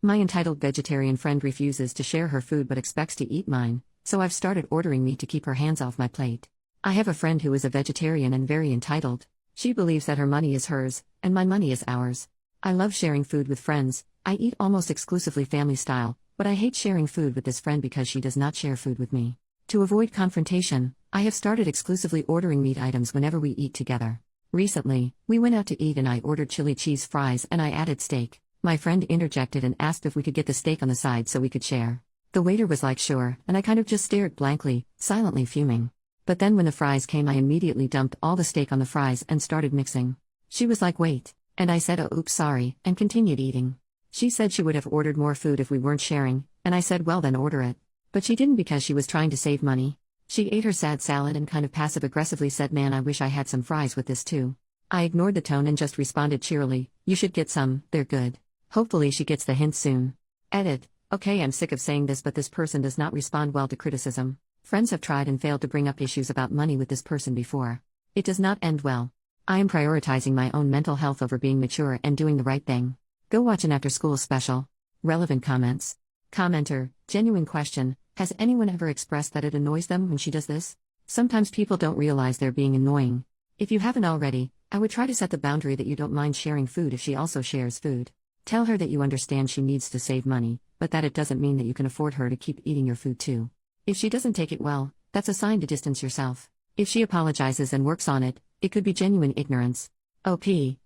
My entitled vegetarian friend refuses to share her food but expects to eat mine, so I've started ordering meat to keep her hands off my plate. I have a friend who is a vegetarian and very entitled. She believes that her money is hers, and my money is ours. I love sharing food with friends. I eat almost exclusively family style, but I hate sharing food with this friend because she does not share food with me. To avoid confrontation, I have started exclusively ordering meat items whenever we eat together. Recently, we went out to eat and I ordered chili cheese fries and I added steak. My friend interjected and asked if we could get the steak on the side so we could share. The waiter was like sure, and I kind of just stared blankly, silently fuming. But then when the fries came I immediately dumped all the steak on the fries and started mixing. She was like wait, and I said oh oops sorry, and continued eating. She said she would have ordered more food if we weren't sharing, and I said well then order it. But she didn't because she was trying to save money. She ate her sad salad and kind of passive-aggressively said man I wish I had some fries with this too. I ignored the tone and just responded cheerily, you should get some, they're good. Hopefully she gets the hint soon. Edit. Okay, I'm sick of saying this but this person does not respond well to criticism. Friends have tried and failed to bring up issues about money with this person before. It does not end well. I am prioritizing my own mental health over being mature and doing the right thing. Go watch an after-school special. Relevant comments. Commenter, genuine question, has anyone ever expressed that it annoys them when she does this? Sometimes people don't realize they're being annoying. If you haven't already, I would try to set the boundary that you don't mind sharing food if she also shares food. Tell her that you understand she needs to save money, but that it doesn't mean that you can afford her to keep eating your food too. If she doesn't take it well, that's a sign to distance yourself. If she apologizes and works on it, it could be genuine ignorance. OP,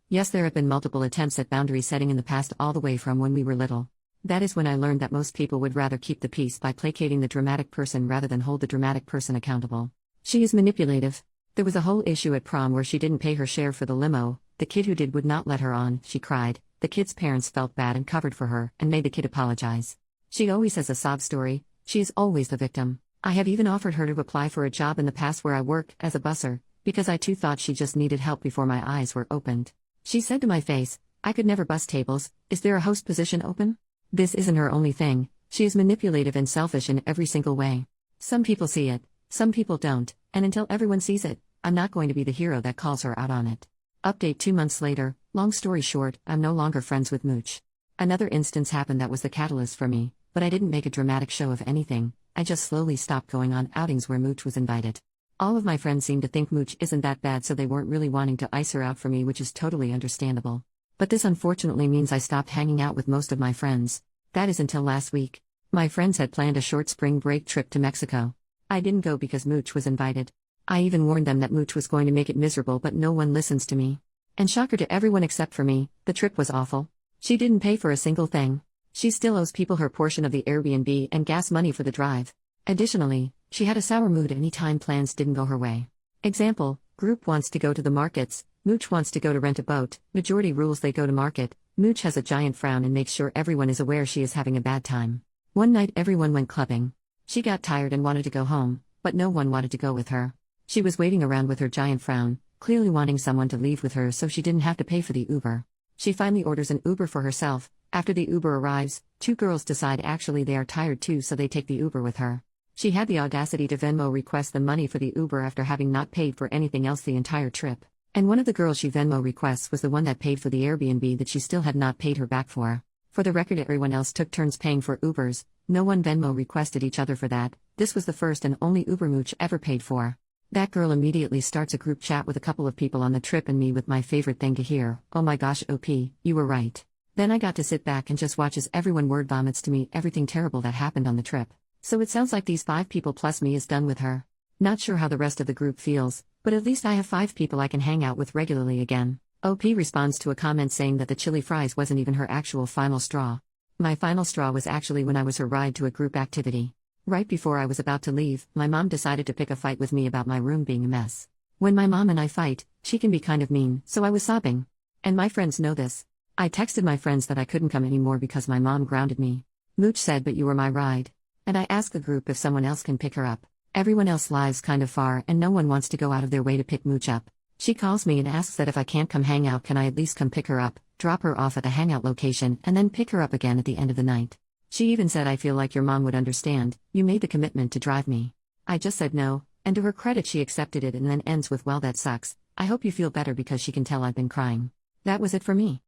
yes there have been multiple attempts at boundary setting in the past all the way from when we were little. That is when I learned that most people would rather keep the peace by placating the dramatic person rather than hold the dramatic person accountable. She is manipulative. There was a whole issue at prom where she didn't pay her share for the limo, the kid who did would not let her on, she cried, the kid's parents felt bad and covered for her and made the kid apologize. She always has a sob story, she is always the victim. I have even offered her to apply for a job in the past where I worked as a busser, because I too thought she just needed help before my eyes were opened. She said to my face, I could never bus tables, is there a host position open? This isn't her only thing, she is manipulative and selfish in every single way. Some people see it, some people don't, and until everyone sees it, I'm not going to be the hero that calls her out on it. Update 2 months later, long story short, I'm no longer friends with Mooch. Another instance happened that was the catalyst for me, but I didn't make a dramatic show of anything, I just slowly stopped going on outings where Mooch was invited. All of my friends seemed to think Mooch isn't that bad so they weren't really wanting to ice her out for me which is totally understandable. But this unfortunately means I stopped hanging out with most of my friends. That is until last week. My friends had planned a short spring break trip to Mexico. I didn't go because Mooch was invited. I even warned them that Mooch was going to make it miserable but no one listens to me. And shocker to everyone except for me, the trip was awful. She didn't pay for a single thing. She still owes people her portion of the Airbnb and gas money for the drive. Additionally, she had a sour mood any time plans didn't go her way. Example, group wants to go to the markets, Mooch wants to go to rent a boat, majority rules they go to market, Mooch has a giant frown and makes sure everyone is aware she is having a bad time. One night everyone went clubbing. She got tired and wanted to go home, but no one wanted to go with her. She was waiting around with her giant frown, clearly wanting someone to leave with her so she didn't have to pay for the Uber. She finally orders an Uber for herself. After the Uber arrives, 2 girls decide actually they are tired too so they take the Uber with her. She had the audacity to Venmo request the money for the Uber after having not paid for anything else the entire trip. And one of the girls she Venmo requests was the one that paid for the Airbnb that she still had not paid her back for. For the record, everyone else took turns paying for Ubers, no one Venmo requested each other for that. This was the first and only Uber Mooch ever paid for. That girl immediately starts a group chat with a couple of people on the trip and me with my favorite thing to hear, oh my gosh OP, you were right. Then I got to sit back and just watch as everyone word vomits to me everything terrible that happened on the trip. So it sounds like these 5 people plus me is done with her. Not sure how the rest of the group feels, but at least I have 5 people I can hang out with regularly again. OP responds to a comment saying that the chili fries wasn't even her actual final straw. My final straw was actually when I was her ride to a group activity. Right before I was about to leave, my mom decided to pick a fight with me about my room being a mess. When my mom and I fight, she can be kind of mean, so I was sobbing. And my friends know this. I texted my friends that I couldn't come anymore because my mom grounded me. Mooch said but you were my ride. And I asked the group if someone else can pick her up. Everyone else lives kind of far and no one wants to go out of their way to pick Mooch up. She calls me and asks that if I can't come hang out can I at least come pick her up, drop her off at the hangout location and then pick her up again at the end of the night. She even said I feel like your mom would understand, you made the commitment to drive me. I just said no, and to her credit she accepted it and then ends with well that sucks, I hope you feel better because she can tell I've been crying. That was it for me.